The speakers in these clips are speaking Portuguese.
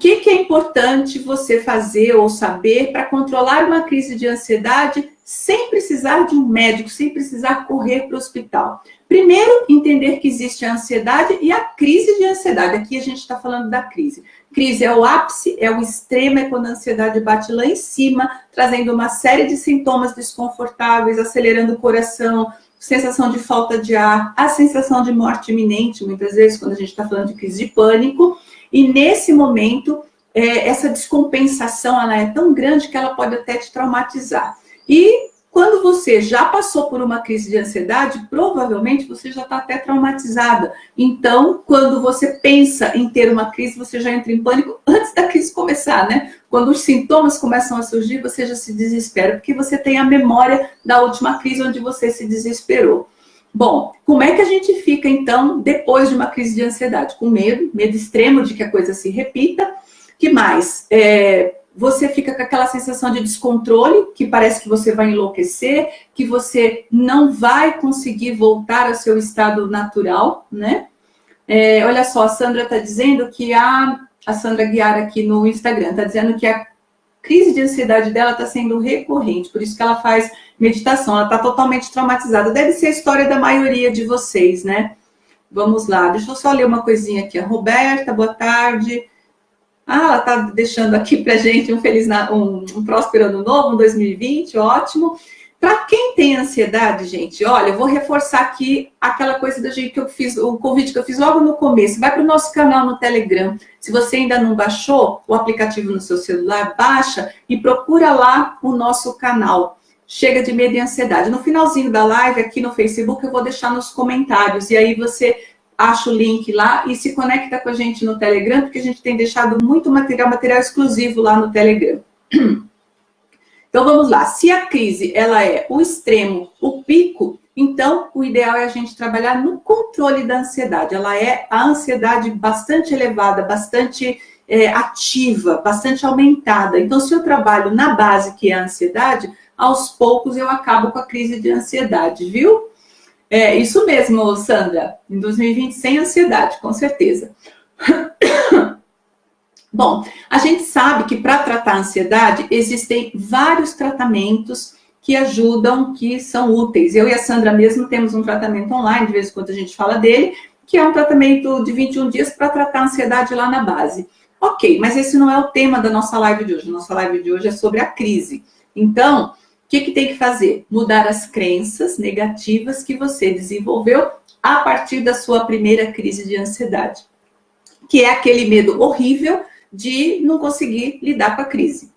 que é importante você fazer ou saber para controlar uma crise de ansiedade sem precisar de um médico, sem precisar correr para o hospital? Primeiro, entender que existe a ansiedade e a crise de ansiedade. Aqui a gente está falando da crise. Crise é o ápice, é o extremo, é quando a ansiedade bate lá em cima, trazendo uma série de sintomas desconfortáveis, acelerando o coração, sensação de falta de ar, a sensação de morte iminente, muitas vezes, quando a gente está falando de crise de pânico. E nesse momento, essa descompensação ela é tão grande que ela pode até te traumatizar. E quando você já passou por uma crise de ansiedade, provavelmente você já está até traumatizada. Então, quando você pensa em ter uma crise, você já entra em pânico antes da crise começar, né? Quando os sintomas começam a surgir, você já se desespera, porque você tem a memória da última crise onde você se desesperou. Bom, como é que a gente fica, então, depois de uma crise de ansiedade? Com medo extremo de que a coisa se repita. Que mais? Você fica com aquela sensação de descontrole, que parece que você vai enlouquecer, que você não vai conseguir voltar ao seu estado natural, né? Olha só, a Sandra está dizendo que a Sandra Guiar aqui no Instagram está dizendo que a crise de ansiedade dela está sendo recorrente, por isso que ela faz meditação, ela está totalmente traumatizada. Deve ser a história da maioria de vocês, né? Vamos lá, deixa eu só ler uma coisinha aqui. A Roberta, boa tarde. Ela está deixando aqui para gente um próspero ano novo, um 2020, ótimo. Para quem tem ansiedade, gente, olha, eu vou reforçar aqui aquela coisa da gente que eu fiz, o convite que eu fiz logo no começo. Vai para o nosso canal no Telegram. Se você ainda não baixou o aplicativo no seu celular, baixa e procura lá o nosso canal. Chega de medo e ansiedade. No finalzinho da live, aqui no Facebook, eu vou deixar nos comentários. E aí você acha o link lá e se conecta com a gente no Telegram, porque a gente tem deixado muito material exclusivo lá no Telegram. Então, vamos lá. Se a crise ela é o extremo, o pico, então o ideal é a gente trabalhar no controle da ansiedade. Ela é a ansiedade bastante elevada, bastante ativa, bastante aumentada. Então, se eu trabalho na base, que é a ansiedade, aos poucos eu acabo com a crise de ansiedade, viu? Isso mesmo, Sandra. Em 2020, sem ansiedade, com certeza. Bom, a gente sabe que para tratar a ansiedade existem vários tratamentos que ajudam, que são úteis. Eu e a Sandra mesmo temos um tratamento online, de vez em quando a gente fala dele, que é um tratamento de 21 dias para tratar a ansiedade lá na base. Ok, mas esse não é o tema da nossa live de hoje. A nossa live de hoje é sobre a crise. Então, o que tem que fazer? Mudar as crenças negativas que você desenvolveu a partir da sua primeira crise de ansiedade, que é aquele medo horrível de não conseguir lidar com a crise.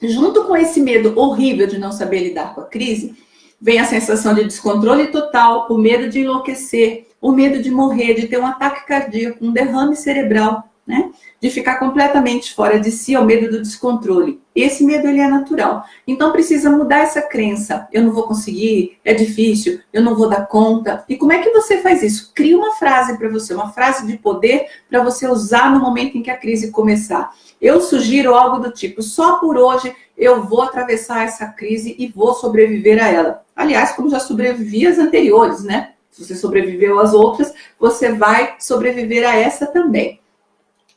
Junto com esse medo horrível de não saber lidar com a crise, vem a sensação de descontrole total, o medo de enlouquecer, o medo de morrer, de ter um ataque cardíaco, um derrame cerebral, né? De ficar completamente fora de si, é o medo do descontrole. Esse medo, ele é natural. Então, precisa mudar essa crença. Eu não vou conseguir, é difícil, eu não vou dar conta. E como é que você faz isso? Cria uma frase para você, uma frase de poder para você usar no momento em que a crise começar. Eu sugiro algo do tipo, só por hoje eu vou atravessar essa crise e vou sobreviver a ela. Aliás, como já sobrevivi às anteriores, né? Se você sobreviveu às outras, você vai sobreviver a essa também.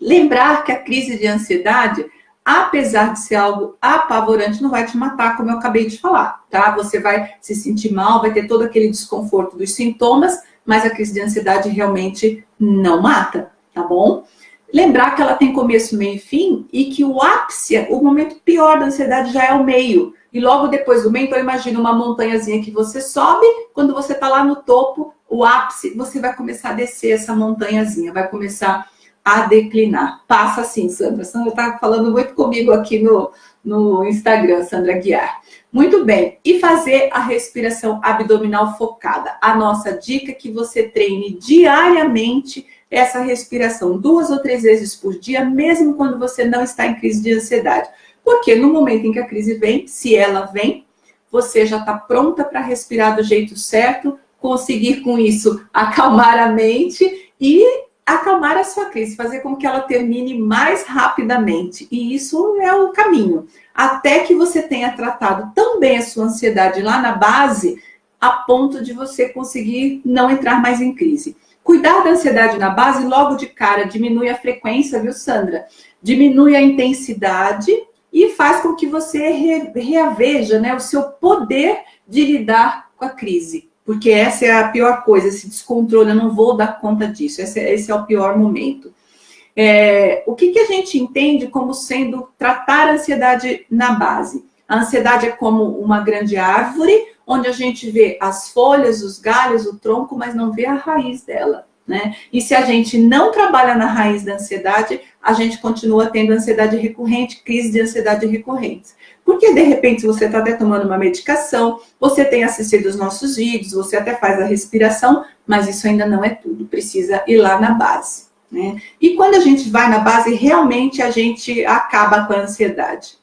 Lembrar que a crise de ansiedade, apesar de ser algo apavorante, não vai te matar, como eu acabei de falar, tá? Você vai se sentir mal, vai ter todo aquele desconforto dos sintomas, mas a crise de ansiedade realmente não mata, tá bom? Lembrar que ela tem começo, meio e fim, e que o ápice, o momento pior da ansiedade já é o meio. E logo depois do meio, então imagina uma montanhazinha que você sobe, quando você tá lá no topo, o ápice, você vai começar a descer essa montanhazinha, vai começar a declinar. Passa assim, Sandra. Sandra está falando muito comigo aqui no Instagram, Sandra Guiar. Muito bem. E fazer a respiração abdominal focada. A nossa dica é que você treine diariamente essa respiração 2 ou 3 vezes por dia, mesmo quando você não está em crise de ansiedade. Porque no momento em que a crise vem, se ela vem, você já está pronta para respirar do jeito certo, conseguir com isso acalmar a mente e acalmar a sua crise, fazer com que ela termine mais rapidamente. E isso é o caminho. Até que você tenha tratado tão bem a sua ansiedade lá na base, a ponto de você conseguir não entrar mais em crise. Cuidar da ansiedade na base, logo de cara, diminui a frequência, viu, Sandra? Diminui a intensidade e faz com que você reaveja, né, o seu poder de lidar com a crise. Porque essa é a pior coisa, esse descontrole, eu não vou dar conta disso, esse é o pior momento. O que a gente entende como sendo tratar a ansiedade na base? A ansiedade é como uma grande árvore, onde a gente vê as folhas, os galhos, o tronco, mas não vê a raiz dela, né? E se a gente não trabalha na raiz da ansiedade, a gente continua tendo ansiedade recorrente, crise de ansiedade recorrentes. Porque, de repente, você está até tomando uma medicação, você tem assistido os nossos vídeos, você até faz a respiração, mas isso ainda não é tudo, precisa ir lá na base, né? E quando a gente vai na base, realmente a gente acaba com a ansiedade.